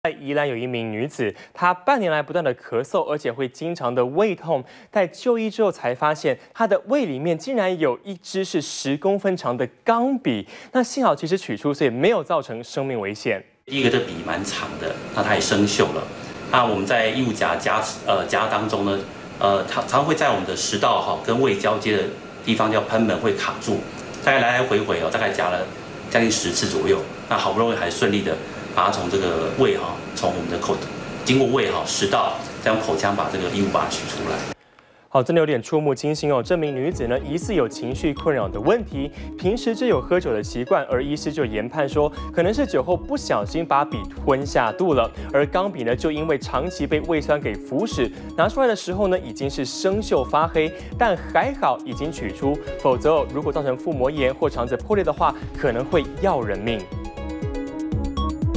在宜兰有一名女子，她半年来不断的咳嗽，而且会经常的胃痛。在就医之后才发现，她的胃里面竟然有一支是10公分长的钢笔。那幸好及时取出，所以没有造成生命危险。第一个，这笔蛮长的，那它也生锈了。那我们在异物夹当中呢，常会在我们的食道跟胃交接的地方叫贲门会卡住，大概来来回回大概夹了将近10次左右。那好不容易还顺利的把它从这个胃从我们的经过胃食道，再用口腔把这个异物把它取出来。好，真的有点触目惊心哦！这名女子呢，疑似有情绪困扰的问题，平时就有喝酒的习惯，而医师就研判说，可能是酒后不小心把笔吞下肚了。而钢笔呢，就因为长期被胃酸给腐蚀，拿出来的时候呢，已经是生锈发黑，但还好已经取出，否则如果造成腹膜炎或肠子破裂的话，可能会要人命。